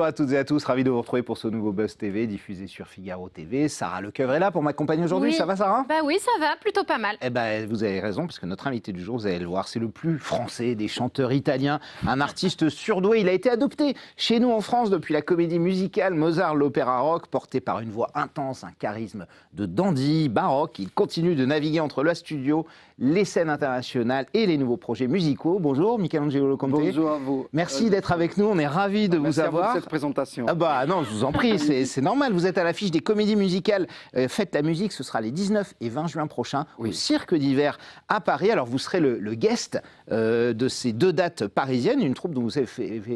Bonjour à toutes et à tous, ravi de vous retrouver pour ce nouveau Buzz TV diffusé sur Figaro TV. Sarah Lecoeuvre est là pour m'accompagner aujourd'hui, Oui. Ça va Sarah? Bah oui, ça va, plutôt pas mal. Eh ben, vous avez raison, parce que notre invité du jour, vous allez le voir, c'est le plus français des chanteurs italiens, un artiste surdoué. Il a été adopté chez nous en France depuis la comédie musicale Mozart, l'opéra rock, porté par une voix intense, un charisme de dandy baroque. Il continue de naviguer entre le studio, les scènes internationales et les nouveaux projets musicaux. Bonjour, Michelangelo Loconte. Bonjour à vous. Merci d'être avec nous, on est ravis de vous avoir. Merci à vous de cette présentation. Ah bah non, je vous en prie, c'est normal. Vous êtes à l'affiche des comédies musicales Faites la musique. Ce sera les 19 et 20 juin prochains au Cirque d'hiver à Paris. Alors vous serez le guest de ces deux dates parisiennes, une troupe dont vous avez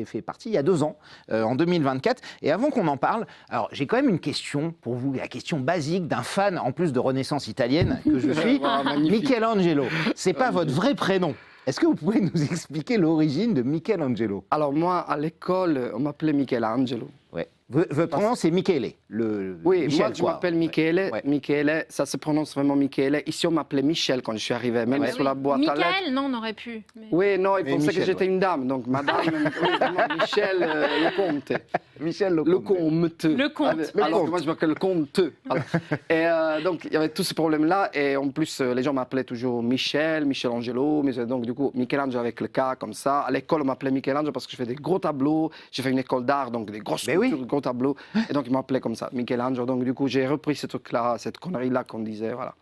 fait partie il y a 2 ans, en 2024. Et avant qu'on en parle, alors j'ai quand même une question pour vous, la question basique d'un fan en plus de Renaissance italienne que je suis. Michelangelo, c'est pas votre vrai prénom. Est-ce que vous pouvez nous expliquer l'origine de Michelangelo? Alors moi, à l'école, on m'appelait Michelangelo. Ouais. Votre nom, c'est Michele. Oui, Michel, moi je m'appelle Michele. Ouais. Michele, ça se prononce vraiment Michele. Ici, on m'appelait Michel quand je suis arrivé, même sur la boîte à lettres. Michael, non, on aurait pu. Mais... Oui, non, il Mais pensait Michel, que j'étais une dame, donc madame, oui, vraiment, Michel le comte. Michel Le comte. Le comte. Alors que moi, je m'appelle le comte. Voilà. Et donc, il y avait tous ces problèmes-là. Et en plus, les gens m'appelaient toujours Michel, Michelangelo. Donc, du coup, Michelangelo avec le K, comme ça. À l'école, on m'appelait Michelangelo parce que je fais des gros tableaux. J'ai fait une école d'art, donc des grosses sculptures, des gros tableaux. Et donc, ils m'appelaient comme ça, Michelangelo. Donc, du coup, j'ai repris ce truc-là, cette connerie-là qu'on disait. Voilà.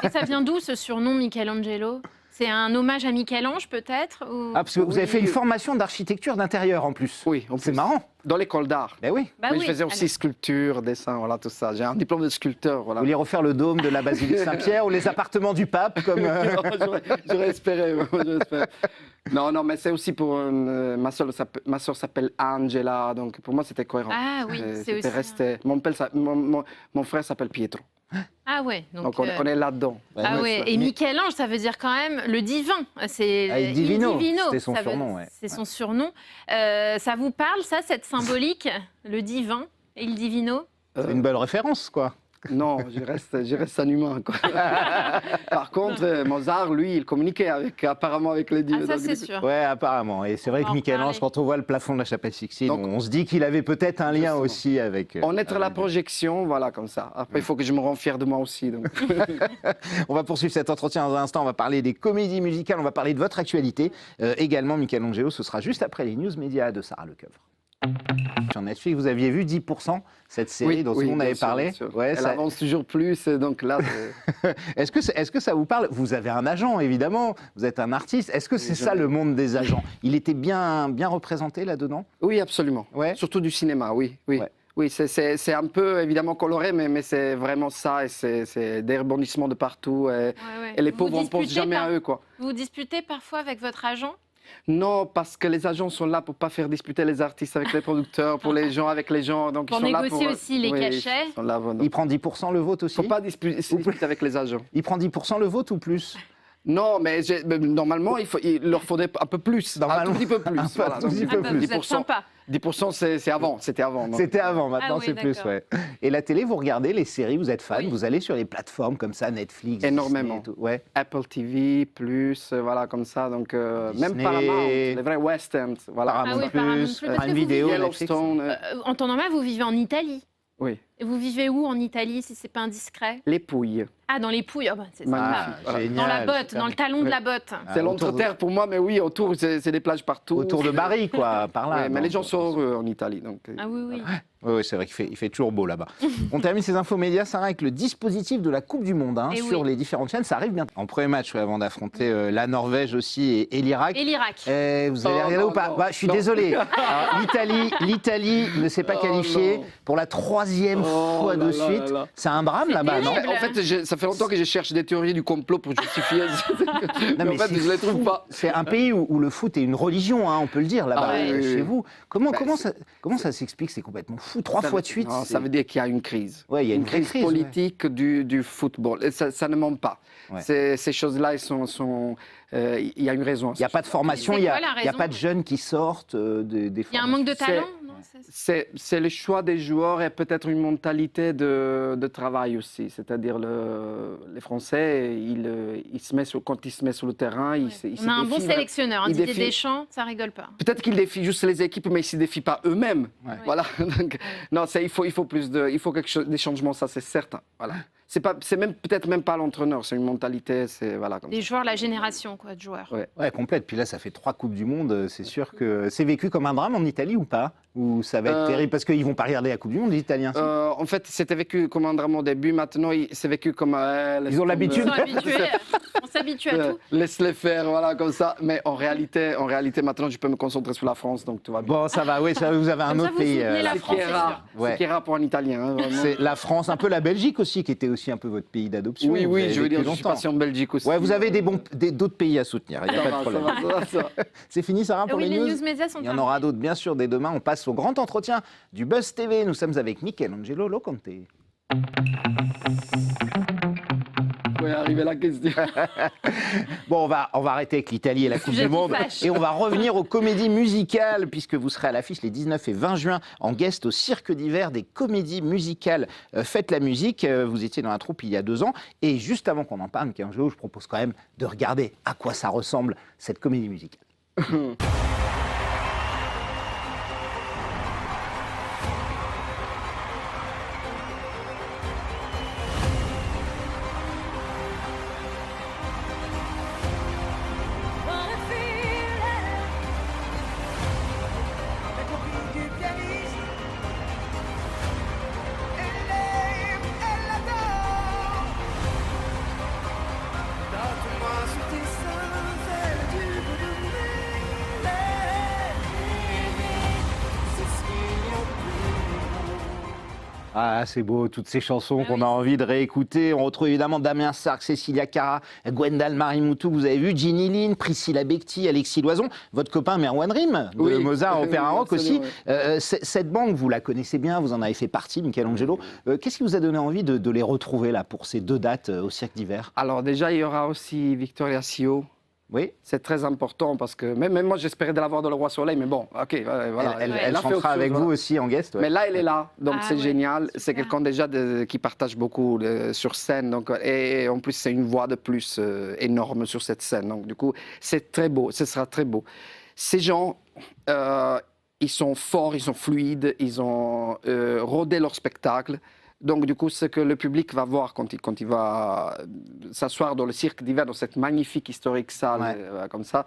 Et ça vient d'où ce surnom Michelangelo? C'est un hommage à Michel-Ange peut-être ou... Ah, parce que vous avez fait une formation d'architecture d'intérieur en plus. Oui, en C'est plus. marrant. Dans l'école d'art. Ben oui. Bah Mais oui, je faisais aussi alors. sculpture, dessin, voilà, tout ça. J'ai un diplôme de sculpteur, voilà. Vous voulez refaire le dôme de la basilique Saint-Pierre ou les appartements du pape comme J'aurais espéré, j'aurais espéré. Non, mais c'est aussi pour ma soeur s'appelle Angela, donc pour moi c'était cohérent. Ah oui, c'est C'était aussi... resté. Mon frère s'appelle Pietro, Ah ouais, donc on est là-dedans. Ah ouais, et Michel-Ange, ça veut dire quand même le divin. C'est Ah, il Divino, c'était son ça veut- surnom, ouais. C'est son surnom. Ça vous parle, ça, cette symbolique, le divin et le divino? C'est une belle référence, quoi. Non, je reste un humain, quoi. Par contre, Mozart, lui, il communiquait apparemment avec les dieux. Ah ça, donc, c'est du coup- sûr. Ouais, apparemment. Et c'est vrai On que va en Michel-Ange, parler. quand on voit le plafond de la chapelle Sixtine, Donc, on se dit qu'il avait peut-être un lien justement. aussi avec... On est à la avec- projection, voilà, comme ça. Après, il faut que je me rende fier de moi aussi. Donc. On va poursuivre cet entretien dans un instant. On va parler des comédies musicales, on va parler de votre actualité. Également, Michelangelo, ce sera juste après les news médias de Sarah Lecoeuvre. Sur Netflix, vous aviez vu 10%, cette série dont tout le monde bien avait sûr, parlé. bien sûr. Ouais, Elle ça- avance toujours plus, donc là... Est-ce que ça vous parle? Vous avez un agent, évidemment, vous êtes un artiste. Est-ce que c'est ça le monde des agents? Il était bien représenté là-dedans? Oui, absolument. Ouais. Surtout du cinéma, oui. Ouais. Oui, c'est un peu évidemment coloré, mais c'est vraiment ça, et c'est des rebondissements de partout. Et les Vous pauvres, on pense disputez jamais par- à eux, quoi. Vous vous disputez parfois avec votre agent? Non, parce que les agents sont là pour pas faire disputer les artistes avec les producteurs, pour les gens avec les gens. Donc Pour ils sont là négocier aussi les cachets. Ils sont là, voilà. Il prend 10% le vote aussi? Faut pas disputer avec les agents. Il prend 10% le vote ou plus? Non, mais normalement, il leur faudrait un peu plus, Normalement. un tout petit peu plus. Un voilà. tout petit Donc, peu Ah bah, plus. vous êtes sympa. 10%, c'était avant. donc. C'était avant, maintenant Ah oui, c'est plus, d'accord. ouais. Et la télé, vous regardez les séries, vous êtes fan, Oui. vous allez sur les plateformes comme ça, Netflix, Énormément. Disney et tout. Ouais. Apple TV, voilà, comme ça. Donc, même Disney. Paramount, les vrais westerns. Voilà. Paramount Ah oui, Paramount Plus, Plus. Parce Prime que vous Video, vivez- Netflix. Yellowstone, En temps normal, vous vivez en Italie. oui. Et vous vivez où en Italie, si c'est pas indiscret? Les Pouilles. Ah, dans les Pouilles. Ah bah, c'est Magnifique. sympa. Voilà. Génial, Dans la botte, super. dans le talon de la botte. Ah, C'est autour l'entre-terre pour moi, mais oui, autour, c'est des plages partout. Autour de Bari, quoi, par là. Ouais, mais donc. les gens sont heureux en Italie. Donc, Ah oui, oui. Oui, c'est vrai qu'il fait toujours beau là-bas. On termine ces infos médias, Sarah, avec le dispositif de la Coupe du Monde Eh sur oui. les différentes chaînes. Ça arrive bien. En premier match, ouais, avant d'affronter la Norvège aussi et l'Irak. Et l'Irak. Vous allez Oh, regarder non, ou pas? non, Bah, je suis non. désolé. Alors, L'Italie ne s'est pas Oh, qualifiée non. pour la 3e Oh fois là de là suite. là là. C'est un drame C'est là-bas, non? terrible. En fait, ça fait longtemps que je cherche des théories du complot pour justifier. mais en fait, c'est je les trouve fou. pas. C'est un pays où le foot est une religion, hein, on peut le dire là-bas, Ah oui, oui, chez oui. vous. Bah, Comment ça s'explique? C'est complètement fou. 3 Ça fois veut- de suite. non, c'est- ça veut dire qu'il y a une crise. Ouais, il y a une vraie crise, ouais. politique du football. Et ça ne ment pas. Ouais. Ces choses-là, il y a une raison. Il n'y a pas de formation, C'est il n'y quoi a, la il y a raison pas de jeunes qui sortent des Il y a un manque de C'est- talent, non? C'est le choix des joueurs et peut-être une mentalité de travail aussi. C'est-à-dire les Français, quand ils se mettent sur le terrain, ils se On a un bon défient, sélectionneur, Didier Deschamps, ça rigole pas. peut-être qu'ils défient juste les équipes, mais ils ne se défient pas eux-mêmes. Ouais. Voilà. Donc, non, il faut des changements, ça c'est certain. Voilà. C'est même peut-être même pas l'entraîneur, c'est une mentalité, c'est voilà. Comme Les ça. joueurs, la génération quoi, de joueurs. Ouais. Ouais, complète. Puis là, ça fait 3 Coupes du Monde. C'est sûr que c'est vécu comme un drame en Italie ou pas? Ou ça va être terrible parce qu'ils vont pas regarder la Coupe du Monde, les Italiens. Si. En fait, c'était vécu comme un drame au début. Maintenant, c'est vécu comme Ils ont l'habitude. Ils sont habitués, on s'habitue à tout. Laisse-les faire, voilà, comme ça. Mais en réalité, maintenant, je peux me concentrer sur la France, donc tout va bien. Bon, ça va. Oui, ça, vous avez un Comme ça, autre vous pays. soutenez la Ce France, qui est c'est rare, sûr. ce qui est rare pour un Italien. Hein, vraiment. C'est la France, un peu la Belgique aussi, qui était aussi un peu votre pays d'adoption. Oui, Vous oui, avez je veux vécu dire, je suis longtemps. passé en Belgique aussi. Ouais, vous avez d'autres pays à soutenir. Il n'y a Ça pas de va, problème. ça va. C'est fini, Sarah, pour Oui, les les news. news médias sont Il y en aura d'autres, bien sûr, dès demain. On passe au grand entretien du Buzz TV. Nous sommes avec Michelangelo Loconte. Oui, arriver la question. Bon, on va arrêter avec l'Italie et la Coupe sujet du qui Monde. fâche. Et on va revenir aux comédies musicales, puisque vous serez à l'affiche les 19 et 20 juin en guest au Cirque d'hiver des comédies musicales. Faites la musique. Vous étiez dans la troupe il y a 2 ans. Et juste avant qu'on en parle, Michelangelo, je propose quand même de regarder à quoi ça ressemble, cette comédie musicale. Ah, c'est beau, toutes ces chansons qu'on a envie de réécouter. On retrouve évidemment Damien Sargue, Cécilia Cara, Gwendal Marimoutou, vous avez vu, Ginny Lynn, Priscilla Becti, Alexis Loison, votre copain Merwan Rim, de Oui. Mozart Opéra Rock aussi. Absolument. Cette bande, vous la connaissez bien, vous en avez fait partie, Michelangelo. Qu'est-ce qui vous a donné envie de les retrouver là pour ces 2 dates au Cirque d'hiver? Alors déjà, il y aura aussi Victoria Sio. Oui, C'est très important parce que même moi, j'espérais de la voir dans Le Roi Soleil, mais bon, ok, voilà. elle a fait chantera autre avec chose, vous voilà. aussi en guest. Ouais. Mais là, elle est là, donc Ah c'est ouais, génial. super. C'est quelqu'un déjà qui partage beaucoup sur scène. Donc, et en plus, c'est une voix de plus énorme sur cette scène. Donc, du coup, c'est très beau, ce sera très beau. Ces gens, ils sont forts, ils sont fluides, ils ont rodé leur spectacle. Donc, du coup, ce que le public va voir quand il va s'asseoir dans le cirque d'hiver, dans cette magnifique historique salle, Ouais. comme ça,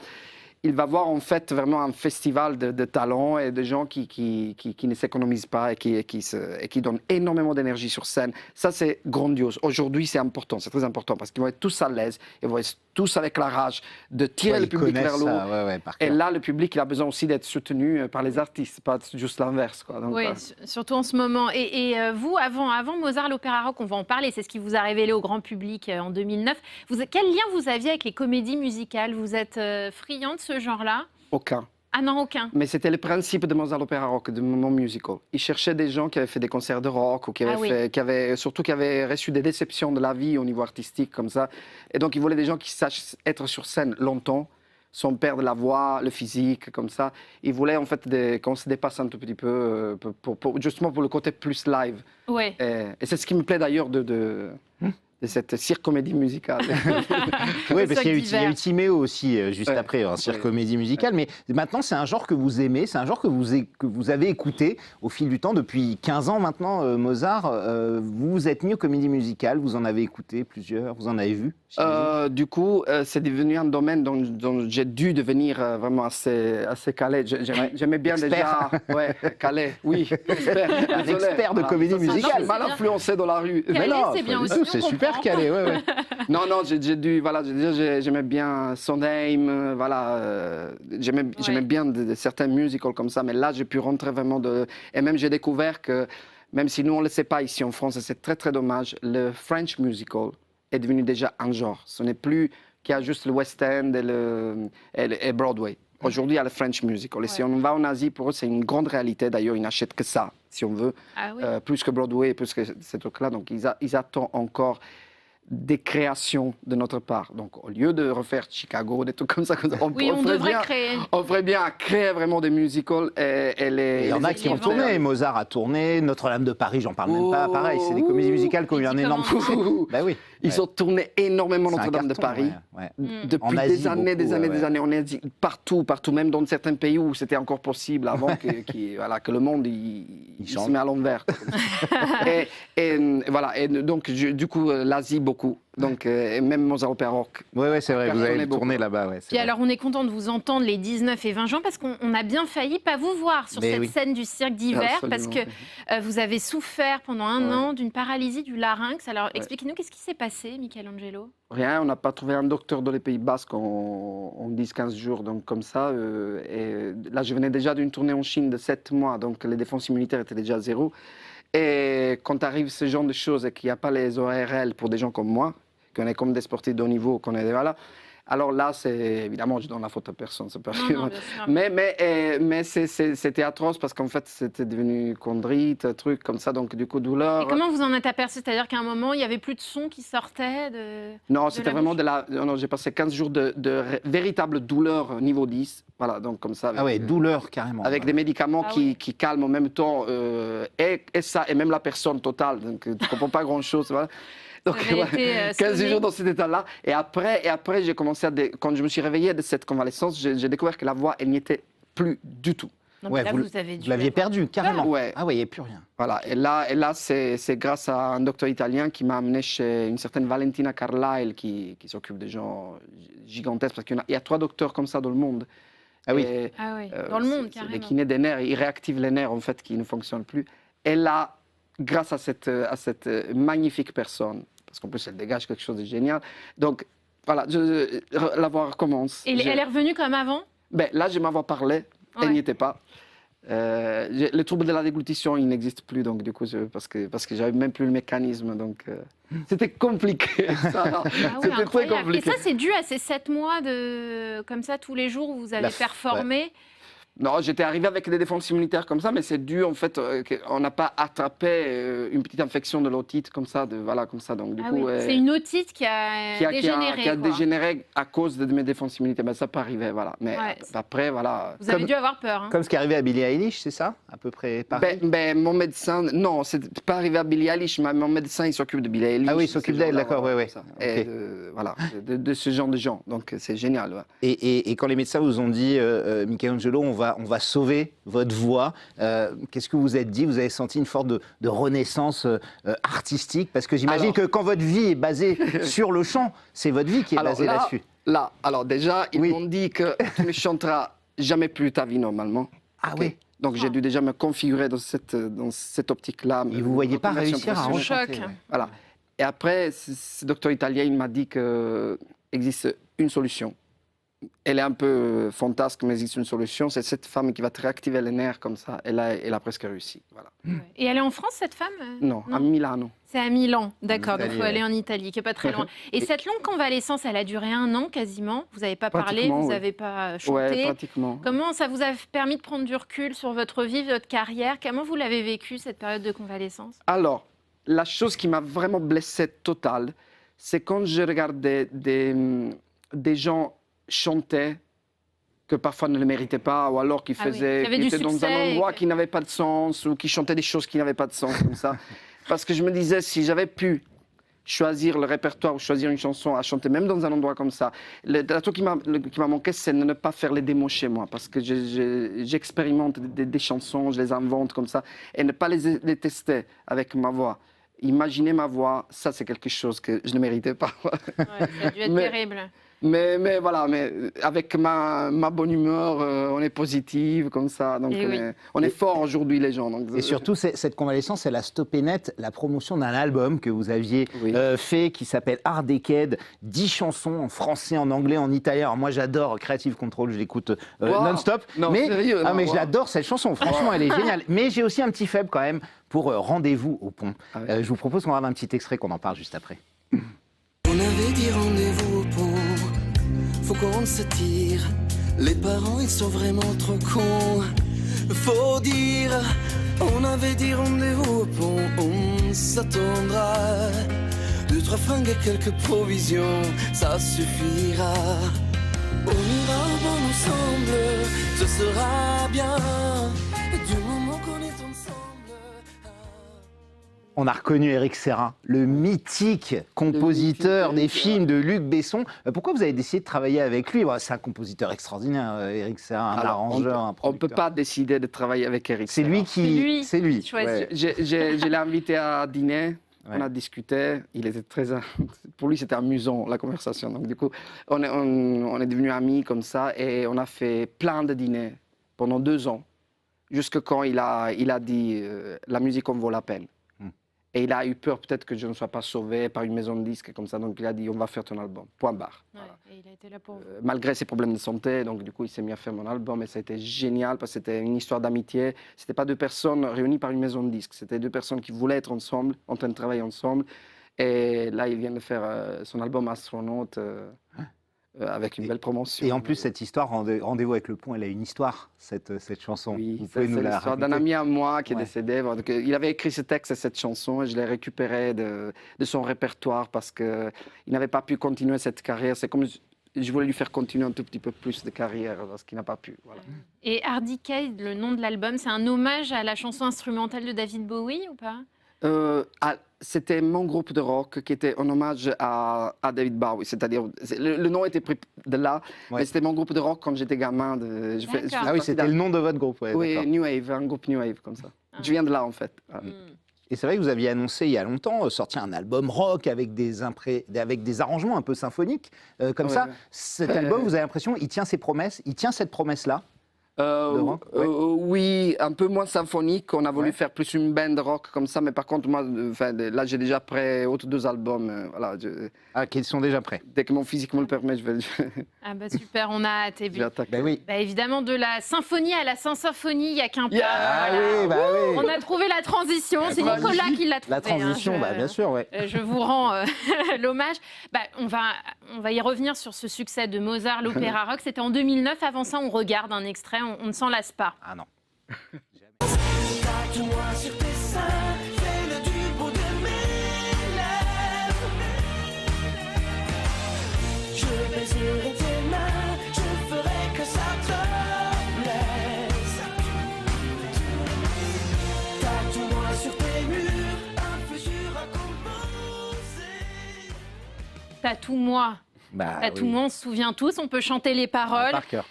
il va voir en fait vraiment un festival de talents et de gens qui ne s'économisent pas et qui donnent énormément d'énergie sur scène. Ça, c'est grandiose. Aujourd'hui, c'est important, c'est très important parce qu'ils vont être tous à l'aise, ils vont être tous avec la rage de tirer Ouais, le ils public connaissent vers le haut. ça, ouais, par Et cœur. là, le public, il a besoin aussi d'être soutenu par les artistes, pas juste l'inverse, quoi. Donc, Oui, surtout en ce moment. Et vous, avant Mozart, l'Opéra Rock, on va en parler, c'est ce qui vous a révélé au grand public en 2009. Quel lien vous aviez avec les comédies musicales? Vous êtes friand de ce genre-là? aucun. Ah non, aucun. Mais c'était le principe de Mozart l'Opéra Rock, de mon musical. Il cherchait des gens qui avaient fait des concerts de rock ou qui avaient, surtout qui avaient reçu des déceptions de la vie au niveau artistique comme ça. Et donc, il voulait des gens qui sachent être sur scène longtemps, sans perdre la voix, le physique, comme ça. Il voulait en fait qu'on se dépasse un tout petit peu, justement pour le côté plus live. Ouais. Et c'est ce qui me plaît d'ailleurs de cette cirque-comédie musicale. Oui, parce qu'il y a eu d'hiver. Timéo aussi, juste Ouais. après, un cirque Ouais. comédie musicale. Mais maintenant, c'est un genre que vous aimez, c'est un genre que vous avez écouté au fil du temps. Depuis 15 ans maintenant, Mozart, vous vous êtes mis aux comédies musicales, vous en avez écouté plusieurs, vous en avez vu? Du coup, c'est devenu un domaine dont j'ai dû devenir vraiment assez calé. J'aimais bien Expert. déjà. Ouais, calé, oui. Expert, Un désolé. expert de Voilà. comédie Ça, musicale. Je suis mal influencé dans la rue. Calé, Mais non, c'est bien pas du aussi, tout, on c'est super comprend. calé. Ouais. Non, j'ai dû. Voilà, j'aimais bien Sondheim. Voilà, j'aimais bien certains musicals comme ça. Mais là, j'ai pu rentrer vraiment de. Et même, j'ai découvert que, même si nous, on ne le sait pas ici en France, et c'est très, très dommage, le French musical est devenu déjà un genre. Ce n'est plus qu'il y a juste le West End et Broadway. Aujourd'hui, il y a le French musical. Et si on va en Asie, pour eux, c'est une grande réalité. D'ailleurs, ils n'achètent que ça, si on veut. Ah oui. Plus que Broadway, plus que ces trucs-là. Donc, ils attendent encore. des créations de notre part. Donc, au lieu de refaire Chicago, des trucs comme ça, on devrait créer. On ferait bien créer vraiment des musicals. Il y en a qui ont tourné. Mozart a tourné, Notre-Dame de Paris, j'en parle même pas. Pareil, c'est des comédies musicales qui ont eu un énorme succès. Bah oui. Ils ont tourné énormément Notre-Dame de Paris. Depuis des années. On est partout, même dans certains pays où c'était encore possible avant que le monde il se met à l'envers. et voilà. Et donc, du coup, l'Asie, beaucoup. Donc, et même Mozart Opéra Rock. Oui, c'est vrai, vous avez tourné là-bas. Ouais, puis alors, on est content de vous entendre les 19 et 20 juin parce qu'on a bien failli pas vous voir sur cette scène du cirque d'hiver parce que vous avez souffert pendant un an d'une paralysie du larynx. Alors, expliquez-nous, qu'est-ce qui s'est passé, Michelangelo? Rien, on n'a pas trouvé un docteur dans les Pays Basques en 10-15 jours, donc comme ça. Et là, je venais déjà d'une tournée en Chine de 7 mois, donc les défenses immunitaires étaient déjà à zéro. Et quand arrive ce genre de choses et qu'il n'y a pas les ORL pour des gens comme moi, qu'on est comme des sportifs de haut niveau, qu'on est voilà. Alors là, c'est évidemment, je donne la faute à personne, c'est pas mais c'était atroce parce qu'en fait, c'était devenu chondrite, un truc comme ça, donc du coup, douleur. Et comment vous en êtes aperçu? C'est-à-dire qu'à un moment, il n'y avait plus de son qui sortait Non, c'était vraiment Non, j'ai passé 15 jours de véritable douleur niveau 10, voilà, donc comme ça. Ah ouais, douleur carrément. Avec des médicaments qui calment en même temps, et ça, et même la personne totale, donc tu ne comprends pas grand-chose, voilà. Donc, 15 jours dans cet état-là. Et après j'ai commencé quand je me suis réveillé de cette convalescence, j'ai découvert que la voix, elle n'y était plus du tout. Donc là, vous l'aviez perdu, carrément. Ouais. Ah oui, il n'y a plus rien. Voilà. Et là c'est grâce à un docteur italien qui m'a amené chez une certaine Valentina Carlyle qui s'occupe des gens gigantesques. Parce qu'il y a 3 docteurs comme ça dans le monde. Ah oui. Dans le monde, carrément. Les kinés des nerfs, ils réactivent les nerfs, en fait, qui ne fonctionnent plus. Et là, grâce à cette magnifique personne, parce qu'en plus, elle dégage quelque chose de génial. Donc, voilà, la voix recommence. Et elle est revenue comme avant? Là, je m'avais parlé, elle n'y était pas. Le trouble de la déglutition, il n'existe plus, donc du coup, parce que j'avais même plus le mécanisme, donc c'était compliqué. C'était très compliqué. Et ça, c'est dû à ces 7 mois comme ça, tous les jours où vous avez performé. Ouais. Non, j'étais arrivé avec des défenses immunitaires comme ça, mais c'est dû en fait qu'on n'a pas attrapé une petite infection de l'otite comme ça, comme ça. Donc du coup, c'est une otite qui a dégénéré. Qui a dégénéré à cause de mes défenses immunitaires. Mais ça peut arriver, voilà. Mais après, voilà. Vous avez dû avoir peur. Hein. Comme ce qui est arrivé à Billie Eilish, c'est ça, à peu près pareil. Mon médecin, non, c'est pas arrivé à Billie Eilish, mais mon médecin, il s'occupe de Billie Eilish. Ah oui, il s'occupe d'elle, d'accord, oui. Et voilà, de ce genre de gens. Donc c'est génial. Ouais. Et quand les médecins vous ont dit, Michelangelo, on va sauver votre voix. Qu'est-ce que vous vous êtes dit? Vous avez senti une forme de renaissance artistique? Parce que j'imagine que quand votre vie est basée sur le chant, c'est votre vie qui est basée là-dessus. Alors déjà, ils m'ont dit que tu ne chanteras jamais plus ta vie normalement. Ah oui. Donc j'ai dû déjà me configurer dans cette optique-là. Et vous ne voyez pas réussir à chanter. Voilà. Et après, ce docteur italien, il m'a dit qu'il existe une solution. Elle est un peu fantasque, mais il existe une solution. C'est cette femme qui va te réactiver les nerfs comme ça. Elle a presque réussi. Voilà. Et elle est en France, cette femme? Non, à Milano. C'est à Milan, d'accord. Donc il faut aller en Italie, qui n'est pas très loin. Et cette longue convalescence, elle a duré 1 an quasiment. Vous n'avez pas parlé, vous n'avez pas chanté. Oui, pratiquement. Comment ça vous a permis de prendre du recul sur votre vie, votre carrière? Comment vous l'avez vécu, cette période de convalescence? Alors, la chose qui m'a vraiment blessé total, c'est quand je regardais des gens chantaient que parfois ne le méritaient pas, ou alors qui étaient dans un endroit qui n'avait pas de sens, ou qui chantaient des choses qui n'avaient pas de sens, comme ça. Parce que je me disais, si j'avais pu choisir le répertoire ou choisir une chanson à chanter, même dans un endroit comme ça, la chose qui m'a manqué, c'est de ne pas faire les démos chez moi, parce que j'expérimente des chansons, je les invente comme ça, et ne pas les tester avec ma voix. Imaginer ma voix, ça c'est quelque chose que je ne méritais pas. Ouais, ça a dû être terrible. Mais voilà, mais avec ma bonne humeur, on est positive comme ça, donc on est fort aujourd'hui les gens. Donc, et surtout, cette convalescence, elle a stoppé net la promotion d'un album que vous aviez fait qui s'appelle Art Decade, 10 chansons en français, en anglais, en italien. Alors moi j'adore Creative Control, je l'écoute non-stop. Mais je l'adore cette chanson, franchement elle est géniale. Mais j'ai aussi un petit faible quand même pour Rendez-vous au pont. Je vous propose qu'on regarde un petit extrait, qu'on en parle juste après. On avait dit rendez-vous au pont, faut qu'on se tire. Les parents ils sont vraiment trop cons. Faut dire, on avait dit rendez-vous au pont, on s'attendra. De 2-3 fringues et quelques provisions, ça suffira. On ira bon ensemble, ce sera bien, du moment qu'on est ensemble. On a reconnu Éric Serra, le mythique compositeur des films de Luc Besson. Pourquoi vous avez décidé de travailler avec lui? C'est un compositeur extraordinaire, Éric Serra, un arrangeur, un producteur. On ne peut pas décider de travailler avec Éric Serra. C'est lui qui... C'est lui. Ouais. Je l'ai invité à dîner. Ouais. On a discuté, il était pour lui c'était amusant la conversation. Donc du coup, on est devenus amis comme ça et on a fait plein de dîners pendant 2 ans, jusqu'à quand il a dit la musique en vaut la peine. Et il a eu peur peut-être que je ne sois pas sauvé par une maison de disques comme ça, donc il a dit on va faire ton album, point barre. Ouais, Voilà. et il a été là pour vous. Malgré ses problèmes de santé, donc du coup il s'est mis à faire mon album et ça a été génial parce que c'était une histoire d'amitié. C'était pas 2 personnes réunies par une maison de disques, c'était 2 personnes qui voulaient être ensemble, en train de travailler ensemble. Et là il vient de faire son album Astronaute avec une belle promotion. Et en plus, cette histoire, Rendez-vous avec le pont, elle a une histoire, cette chanson. Oui, vous c'est pouvez nous la l'histoire d'un raconter? ami à moi qui est Ouais. décédé. Donc, il avait écrit ce texte et cette chanson et je l'ai récupéré de son répertoire parce qu'il n'avait pas pu continuer cette carrière. C'est comme je voulais lui faire continuer un tout petit peu plus de carrière parce qu'il n'a pas pu. Voilà. Et Hardicade, le nom de l'album, c'est un hommage à la chanson instrumentale de David Bowie ou pas? C'était mon groupe de rock qui était en hommage à David Bowie. C'est-à-dire, le nom était pris de là, Ouais. mais c'était mon groupe de rock quand j'étais gamin. Ah oui, c'était le nom de votre groupe. Ouais, Oui, d'accord. New Wave, un groupe New Wave comme ça. Je viens de là en fait. Voilà. Et c'est vrai que vous aviez annoncé il y a longtemps sortir un album rock avec des arrangements un peu symphoniques, comme Ouais, ça. ouais. Cet album, vous avez l'impression, il tient ses promesses, il tient cette promesse-là. De rock, ouais. Oui, un peu moins symphonique. On a voulu Ouais. faire plus une band rock comme ça, mais par contre, moi, là, j'ai déjà prêt autres 2 albums. Voilà, Ah, qui sont déjà prêts. dès que mon physique me le permet, je vais Ah bah super, on a hâte. Et puis, attaquer. Ben oui. bah évidemment, de la symphonie à la symphonie, il n'y a qu'un pas. Ah Voilà. oui, bah oui. On a trouvé la transition, c'est bah, Nicolas qui l'a trouvé. La transition, hein, bah, bien sûr, ouais. Je vous rends l'hommage. Bah, on va y revenir sur ce succès de Mozart, l'opéra rock. C'était en 2009. Avant ça, on regarde un extrait, on ne s'en lasse pas. Ah non. Tatoue-moi sur tes seins, fais-le du bout de mes lèvres. Je baiserai tes mains, je ferai que ça te plaise. Tatoue-moi sur tes murs, un futur à composer. Tatoue-moi. Bah, Tatoue-moi, on se souvient tous, on peut chanter les paroles. Par cœur.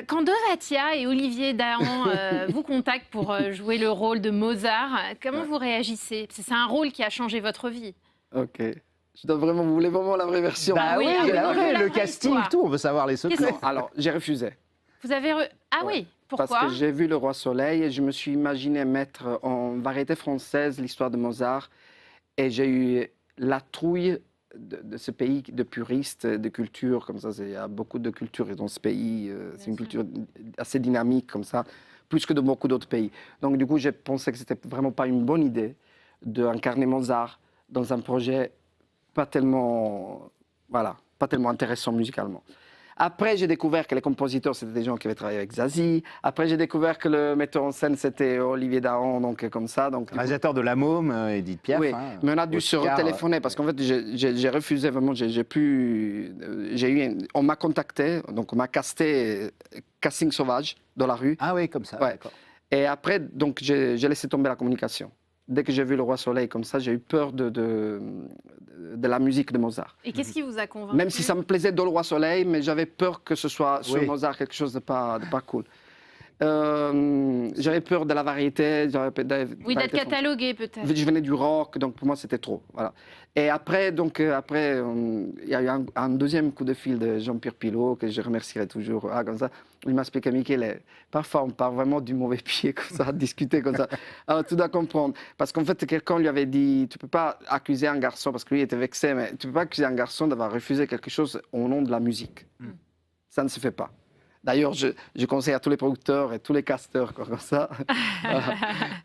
Quand Dovatia et Olivier Dahan vous contactent pour jouer le rôle de Mozart, comment vous réagissez? Parce que c'est un rôle qui a changé votre vie. Ok. Vous voulez vraiment la vraie version? Bah oui, oui, la non, vraie, la le vraie casting, histoire. tout, on veut savoir les secrets. Qu'est-ce Non, alors, j'ai refusé. Vous avez... Ah Ouais. oui, pourquoi? Parce que j'ai vu Le Roi Soleil et je me suis imaginé mettre en variété française l'histoire de Mozart. Et j'ai eu la trouille de ce pays de puristes, de culture, comme ça. Il y a beaucoup de culture dans ce pays. C'est une culture assez dynamique, comme ça, plus que de beaucoup d'autres pays. Donc, du coup, j'ai pensé que c'était vraiment pas une bonne idée d'incarner Mozart dans un projet pas tellement intéressant musicalement. Après, j'ai découvert que les compositeurs, c'était des gens qui avaient travaillé avec Zazie. Après, j'ai découvert que le metteur en scène, c'était Olivier Dahan, donc comme ça. Donc, Réalisateur de La Môme, Edith Piaf. oui, hein, mais on a dû Oscar, se retéléphoner parce qu'en fait, j'ai refusé vraiment. On m'a contacté, donc on m'a casté casting sauvage dans la rue. Ah oui, comme ça. Ouais. D'accord. Et après, donc j'ai laissé tomber la communication. Dès que j'ai vu Le Roi Soleil comme ça, j'ai eu peur de la musique de Mozart. Et qu'est-ce qui vous a convaincu? Même si ça me plaisait dans Le Roi Soleil, mais j'avais peur que ce soit sur Oui. Mozart quelque chose de pas cool. J'avais peur de la variété. Oui, d'être catalogué peut-être. Je venais du rock, donc pour moi c'était trop. Voilà. Et après, il y a eu un deuxième coup de fil de Jean-Pierre Pilot, que je remercierai toujours. Comme ça. Il m'a expliqué, Michel, parfois on part vraiment du mauvais pied, comme ça, à discuter comme ça. Alors tu dois comprendre. Parce qu'en fait, quelqu'un lui avait dit, tu ne peux pas accuser un garçon, parce que lui était vexé, mais tu ne peux pas accuser un garçon d'avoir refusé quelque chose au nom de la musique. Ça ne se fait pas. D'ailleurs, je conseille à tous les producteurs et tous les casteurs comme ça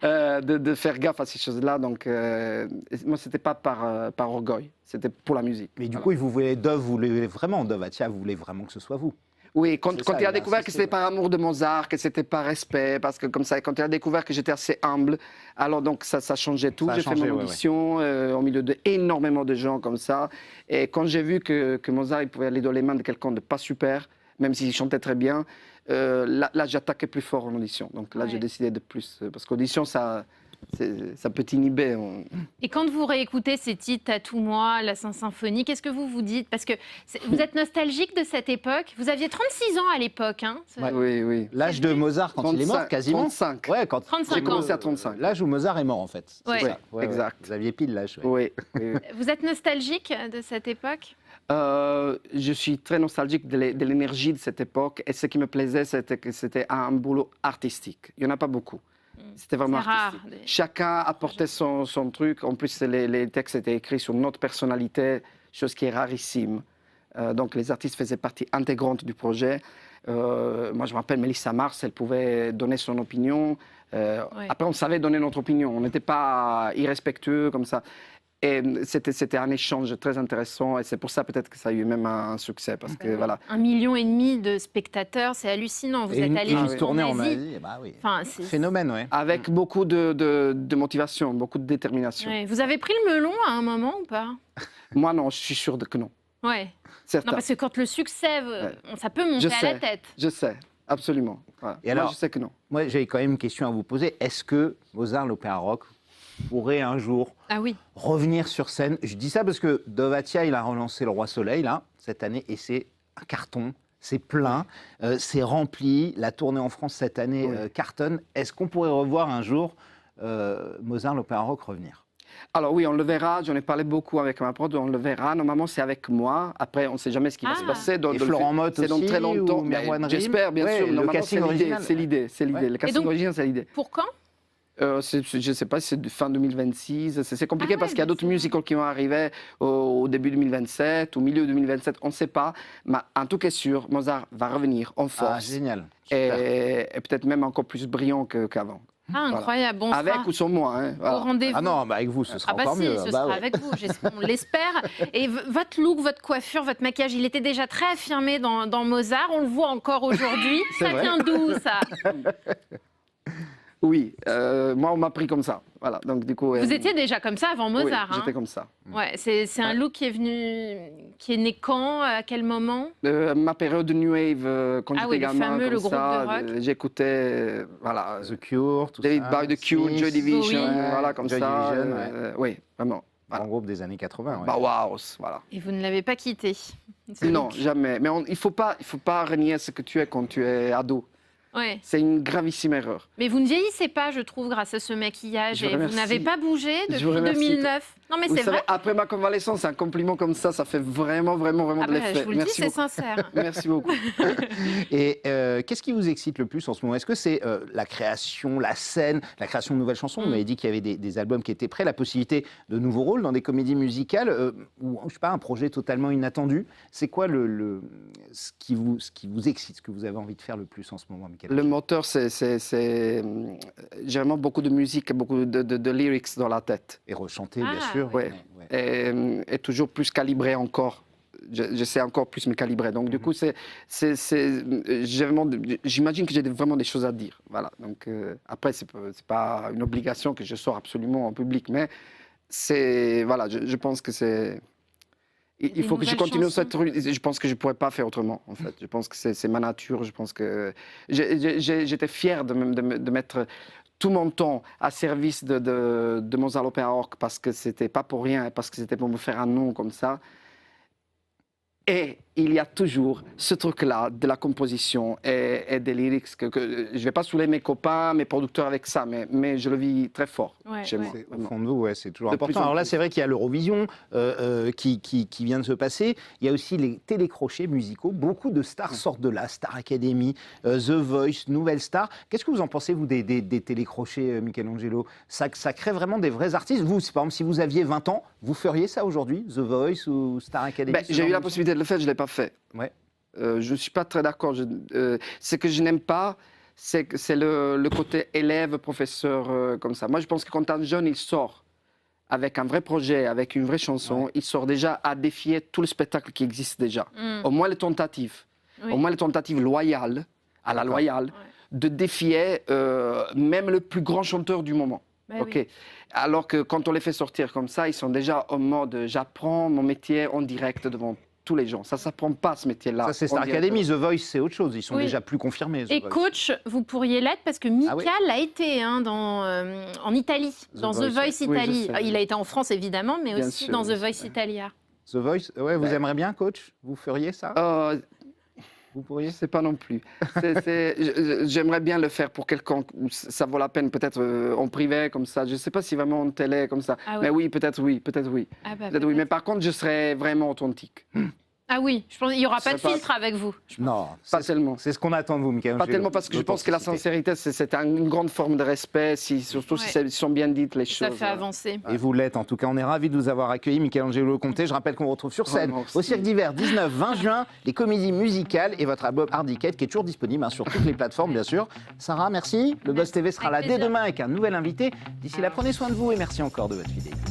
de faire gaffe à ces choses-là. Donc, moi, ce n'était pas par orgueil, c'était pour la musique. Mais du coup, vous voulez Dovatia, vous voulez vraiment que ce soit vous. Oui, quand ça, il a il a découvert que insisté, c'était ouais. par amour de Mozart, que c'était par respect, parce que comme ça, quand il a découvert que j'étais assez humble, alors donc ça changeait tout. Ça a J'ai fait changé, mon ouais, audition au milieu d'énormément de gens comme ça. Et quand j'ai vu que Mozart il pouvait aller dans les mains de quelqu'un de pas super, même s'il chantait très bien, là j'attaquais plus fort en audition. Donc là j'ai décidé de plus, parce qu'audition ça peut t'inhiber. Et quand vous réécoutez ces titres, Tatoue-moi, La Saint-Symphonie, qu'est-ce que vous vous dites? Parce que vous êtes nostalgique de cette époque. Vous aviez 36 ans à l'époque. Hein, Ouais. Oui, oui. L'âge de Mozart quand il est mort, quasiment. 35. Ouais, quand 35 J'ai ans. commencé à 35. L'âge où Mozart est mort, en fait. C'est Ouais. ça. Exact. Vous aviez pile l'âge. Ouais. Oui, oui, oui. Vous êtes nostalgique de cette époque? Je suis très nostalgique de l'énergie de cette époque. Et ce qui me plaisait, c'était que c'était un boulot artistique. Il n'y en a pas beaucoup. C'était vraiment C'est rare. artistique. Chacun apportait son truc. En plus, les textes étaient écrits sur notre personnalité, chose qui est rarissime. Donc, les artistes faisaient partie intégrante du projet. Moi, je me rappelle, Mélissa Mars, elle pouvait donner son opinion. Après, on savait donner notre opinion. On n'était pas irrespectueux comme ça. Et c'était un échange très intéressant et c'est pour ça peut-être que ça a eu même un succès parce que voilà. 1,5 million de spectateurs, c'est hallucinant. Vous êtes allé une en tournée en Asie. Asie, bah oui. Enfin, Phénomène, ouais. Avec beaucoup de motivation, beaucoup de détermination. Ouais. Vous avez pris le melon à un moment ou pas? Moi non, je suis sûr que non. Ouais. Certain. Non, parce que quand le succès, ça peut monter à la tête. Je sais, absolument. Voilà. Et Moi, alors, je sais que non. Moi, j'ai quand même une question à vous poser. Est-ce que Mozart, l'opéra rock, pourrait un jour revenir sur scène? Je dis ça parce que Dovatia, il a relancé Le Roi Soleil, là, cette année, et c'est un carton. C'est plein, c'est rempli. La tournée en France cette année cartonne. Est-ce qu'on pourrait revoir un jour Mozart, l'opéra rock revenir? Alors oui, on le verra. J'en ai parlé beaucoup avec ma prod. On le verra. Normalement, c'est avec moi. Après, on ne sait jamais ce qui va se passer. Et Florent Mott aussi, c'est dans très longtemps. J'espère, bien sûr. Le casting original. C'est l'idée. Le casting original, c'est l'idée. Pour quand? Je ne sais pas si c'est fin 2026. C'est compliqué parce qu'il y a d'autres sûr. musicals qui vont arriver au début 2027, au milieu 2027, on ne sait pas. Mais un truc est sûr, Mozart va revenir en force. Ah, génial. Et peut-être même encore plus brillant qu'avant. Ah, incroyable. Bon, avec ou sans moi. Hein, au rendez-vous. Ah non, bah avec vous, ce sera encore si, mieux. ce sera avec vous, on l'espère. Et votre look, votre coiffure, votre maquillage, il était déjà très affirmé dans Mozart. On le voit encore aujourd'hui. Ça vient d'où, ça? Oui, moi on m'a pris comme ça. Voilà, donc du coup. Vous étiez déjà comme ça avant Mozart. Oui, j'étais comme ça. Ouais, c'est un look qui est né quand, à quel moment? Ma période de New Wave, quand j'étais gamin, fameux, comme le groupe ça, de rock. J'écoutais, voilà, The Cure, tout David ça. Bowie, The Cure, Smith, Joy Division, voilà, comme Joy ça. Division, oui, vraiment. Voilà. Un groupe des années 80. Bah waouh, voilà. Et vous ne l'avez pas quitté? Non, jamais. Mais il faut pas renier ce que tu es quand tu es ado. Ouais. C'est une gravissime erreur. Mais vous ne vieillissez pas, je trouve, grâce à ce maquillage. Et vous n'avez pas bougé depuis 2009. Non, mais c'est vrai. Après ma convalescence, un compliment comme ça fait vraiment de l'effet. Je vous le dis, c'est sincère. Merci beaucoup. Et qu'est-ce qui vous excite le plus en ce moment? Est-ce que c'est la création, la scène, la création de nouvelles chansons? Vous m'avez dit qu'il y avait des albums qui étaient prêts, la possibilité de nouveaux rôles dans des comédies musicales, ou je sais pas, un projet totalement inattendu. C'est quoi ce qui vous excite, ce que vous avez envie de faire le plus en ce moment, Michael? Le moteur, c'est j'ai vraiment beaucoup de musique, beaucoup de lyrics dans la tête. Et rechanter, bien sûr. Ouais. Et toujours plus calibré encore. Je sais encore plus me calibrer. Donc, du coup, j'imagine que j'ai vraiment des choses à dire. Voilà. Donc, après, c'est pas une obligation que je sors absolument en public, mais voilà, je pense que c'est. Il faut que je continue cette rue. Je pense que je ne pourrais pas faire autrement, en fait. Je pense que c'est ma nature. Je pense que j'étais fier de mettre tout mon temps à service de Mozart l'Opéra Rock parce que c'était pas pour rien, parce que c'était pour me faire un nom comme ça. Et il y a toujours ce truc-là de la composition et des lyrics que je ne vais pas saouler mes copains, mes producteurs avec ça, mais je le vis très fort chez moi. Au fond de vous, c'est toujours De important. Alors là, c'est vrai qu'il y a l'Eurovision qui vient de se passer. Il y a aussi les télécrochets musicaux. Beaucoup de stars sortent de là. Star Academy, The Voice, Nouvelle Star. Qu'est-ce que vous en pensez, vous, des télécrochets, Michelangelo? Ça crée vraiment des vrais artistes. Vous, par exemple, si vous aviez 20 ans, vous feriez ça aujourd'hui, The Voice ou Star Academy? J'ai eu la possibilité de le faire, je ne l'ai pas fait. Ouais. Je ne suis pas très d'accord. Ce que je n'aime pas, c'est le côté élève, professeur, comme ça. Moi, je pense que quand un jeune, il sort avec un vrai projet, avec une vraie chanson, il sort déjà à défier tout le spectacle qui existe déjà. Au moins les tentatives. au moins la tentative loyale, à la loyale, de défier même le plus grand chanteur du moment. Oui. Alors que quand on les fait sortir comme ça, ils sont déjà en mode j'apprends mon métier en direct devant tous les gens. Ça ne s'apprend pas ce métier-là. Ça, c'est Star Academy. The Voice, c'est autre chose. Ils sont déjà plus confirmés. Et coach, vous pourriez l'être parce que Mika l'a été en Italie, dans The Voice Italie. Il a été en France, évidemment, mais aussi dans The Voice Italia. The Voice, vous aimeriez bien, coach? Vous feriez ça? Vous pourriez? Je ne sais pas non plus. J'aimerais bien le faire pour quelqu'un où ça vaut la peine, peut-être en privé, comme ça. Je ne sais pas si vraiment en télé, comme ça. Mais oui, peut-être oui. Peut-être oui. Mais par contre, je serais vraiment authentique. Ah oui, je pense qu'il n'y aura pas de filtre avec vous. Non, pas tellement. C'est ce qu'on attend de vous, Mickaël. Pas tellement parce que je pense que la sincérité, c'est une grande forme de respect, surtout si sont bien dites les choses. Ça fait avancer. Et vous l'êtes, en tout cas. On est ravis de vous avoir accueilli, Michelangelo Conté. Je rappelle qu'on vous retrouve sur scène au Cirque d'Hiver, 19-20 juin, les comédies musicales et votre album Hardiquette qui est toujours disponible sur toutes les plateformes, bien sûr. Sarah, merci. Le Buzz TV sera là dès demain avec un nouvel invité. D'ici là, prenez soin de vous et merci encore de votre fidélité.